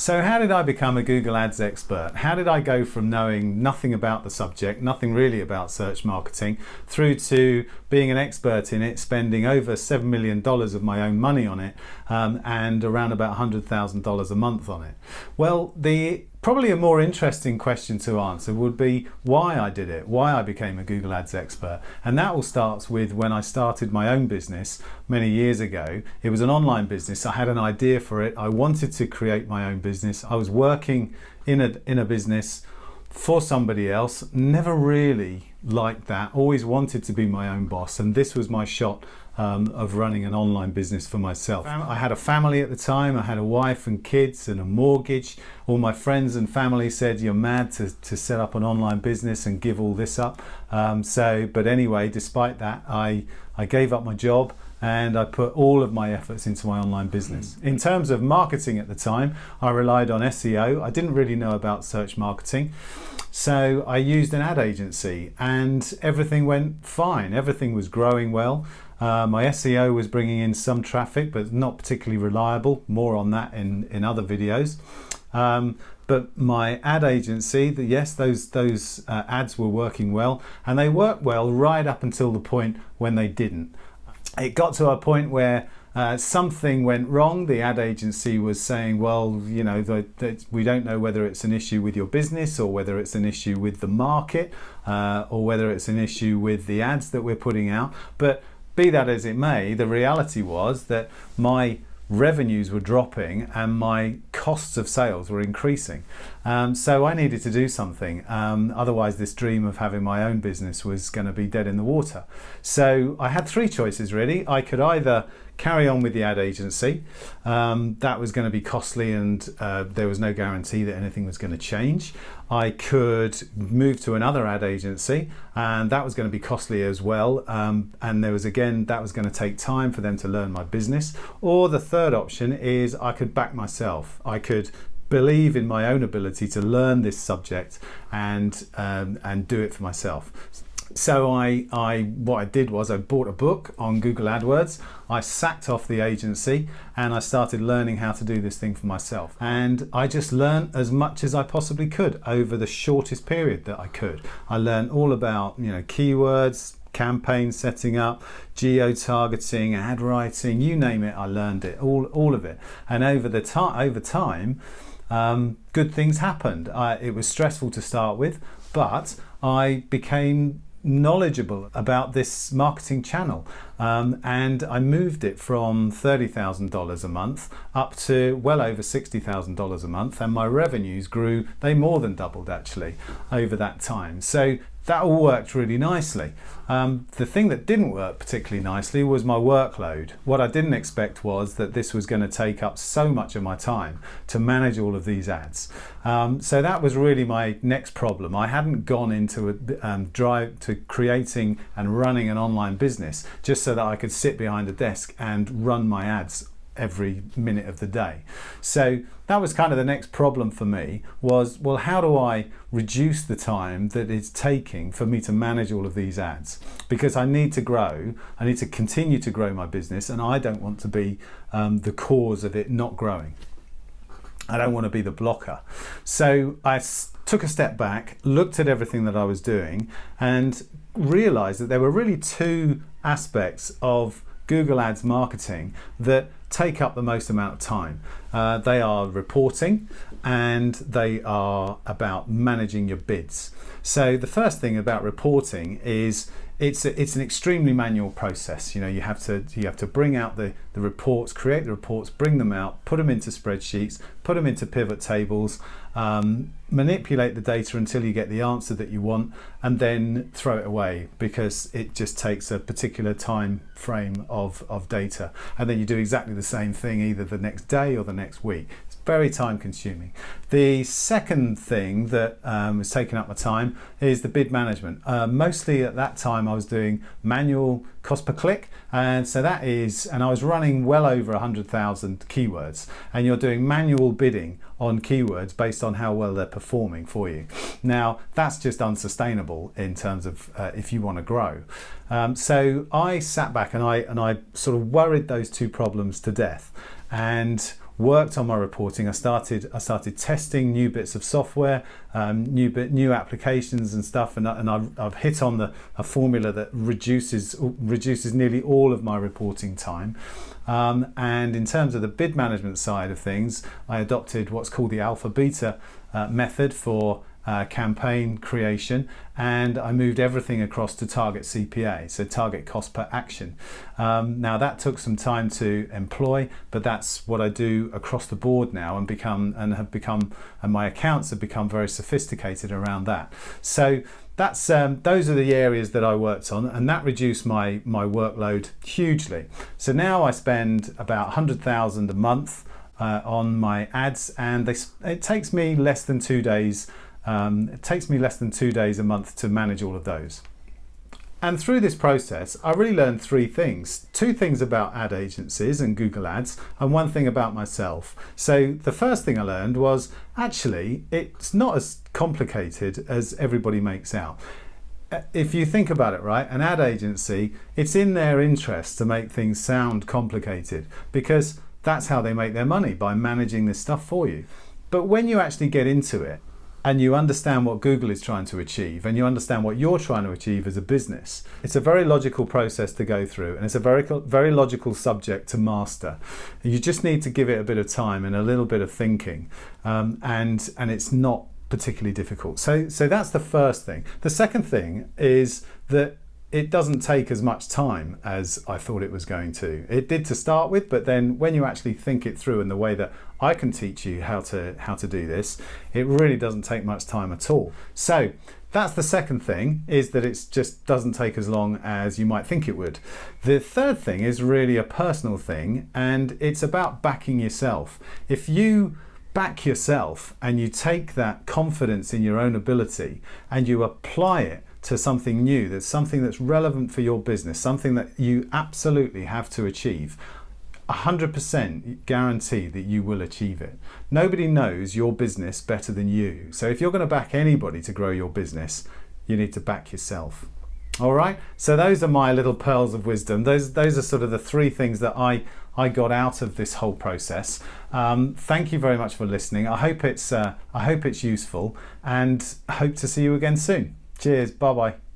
So how did I become a Google Ads expert? How did I go from knowing nothing about the subject, nothing really about search marketing, through to being an expert in it, spending over $7 million of my own money on it, and around about $100,000 a month on it? Well, probably a more interesting question to answer would be why I did it, why I became a Google Ads expert. And that all starts with when I started my own business many years ago. It was an online business. I had an idea for it. I wanted to create my own business. I was working in a business for somebody else, never really liked that, always wanted to be my own boss, and this was my shot of running an online business for myself. I had a family at the time. I had a wife and kids and a mortgage. All my friends and family said, "You're mad to set up an online business and give all this up." But anyway, despite that, I gave up my job and I put all of my efforts into my online business. In terms of marketing at the time, I relied on SEO. I didn't really know about search marketing. So I used an ad agency and everything went fine. Everything was growing well. My SEO was bringing in some traffic, but not particularly reliable. More on that in other videos. But my ad agency, yes, those ads were working well, and they worked well right up until the point when they didn't. It got to a point where something went wrong. The ad agency was saying, well, you know, that we don't know whether it's an issue with your business or whether it's an issue with the market or whether it's an issue with the ads that we're putting out. But be that as it may, the reality was that my revenues were dropping and my costs of sales were increasing. So I needed to do something. Otherwise, this dream of having my own business was going to be dead in the water. So I had three choices really. I could either carry on with the ad agency. That was going to be costly and there was no guarantee that anything was going to change. I could move to another ad agency and that was going to be costly as well. And that was going to take time for them to learn my business. Or the third option is I could back myself. I could believe in my own ability to learn this subject and do it for myself. So what I did was I bought a book on Google AdWords. I sacked off the agency and I started learning how to do this thing for myself. And I just learned as much as I possibly could over the shortest period that I could. I learned all about, you know, keywords, campaign setting up, geo-targeting, ad writing, you name it, I learned it, all of it. And over time, good things happened. It was stressful to start with, but I became knowledgeable about this marketing channel and I moved it from $30,000 a month up to well over $60,000 a month, and my revenues grew. They more than doubled actually over that time. So that all worked really nicely. The thing that didn't work particularly nicely was my workload. What I didn't expect was that this was going to take up so much of my time to manage all of these ads. So that was really my next problem. I hadn't gone into a drive to creating and running an online business just so that I could sit behind a desk and run my ads every minute of the day. So that was kind of the next problem for me was, well, how do I reduce the time that it's taking for me to manage all of these ads? Because I need to grow, I need to continue to grow my business, and I don't want to be the cause of it not growing. I don't want to be the blocker. So I took a step back, looked at everything that I was doing, and realized that there were really two aspects of Google Ads marketing that take up the most amount of time. They are reporting and they are about managing your bids. So the first thing about reporting is it's an extremely manual process. You know, you have to bring out the reports, create the reports, bring them out, put them into spreadsheets, put them into pivot tables, manipulate the data until you get the answer that you want, and then throw it away because it just takes a particular time frame of data. And then you do exactly the same thing either the next day or the next week. It's very time consuming. The second thing that was taking up my time is the bid management. Mostly at that time I was doing manual cost per click, and so that is, and I was running well over 100,000 keywords, and you're doing manual bidding on keywords based on how well they're performing for you. Now that's just unsustainable in terms of if you want to grow. So I sat back and I sort of worried those two problems to death and worked on my reporting. I started testing new bits of software, new applications and stuff, and I've hit on a formula that reduces nearly all of my reporting time. And in terms of the bid management side of things, I adopted what's called the alpha beta method for campaign creation, and I moved everything across to target CPA, so target cost per action. Now that took some time to employ, but that's what I do across the board now, and my accounts have become very sophisticated around that. So that's those are the areas that I worked on, and that reduced my workload hugely. So now I spend about 100,000 a month on my ads, and it takes me less than 2 days. It takes me less than 2 days a month to manage all of those. And through this process, I really learned 3 things. 2 things about ad agencies and Google Ads, and 1 thing about myself. So the first thing I learned was, actually, it's not as complicated as everybody makes out. If you think about it, right, an ad agency, it's in their interest to make things sound complicated, because that's how they make their money, by managing this stuff for you. But when you actually get into it, and you understand what Google is trying to achieve, and you understand what you're trying to achieve as a business, it's a very logical process to go through, and it's a very logical subject to master. You just need to give it a bit of time and a little bit of thinking, and it's not particularly difficult. So that's the first thing. The second thing is that it doesn't take as much time as I thought it was going to. It did to start with, but then when you actually think it through in the way that I can teach you how to do this, it really doesn't take much time at all. So that's the second thing, is that it just doesn't take as long as you might think it would. The third thing is really a personal thing, and it's about backing yourself. If you back yourself and you take that confidence in your own ability and you apply it to something new, that's something that's relevant for your business, something that you absolutely have to achieve, 100% guarantee that you will achieve it. Nobody knows your business better than you. So if you're going to back anybody to grow your business, you need to back yourself. All right, so those are my little pearls of wisdom. Those are sort of the 3 things that I got out of this whole process. Thank you very much for listening. I hope it's useful, and hope to see you again soon. Cheers. Bye bye.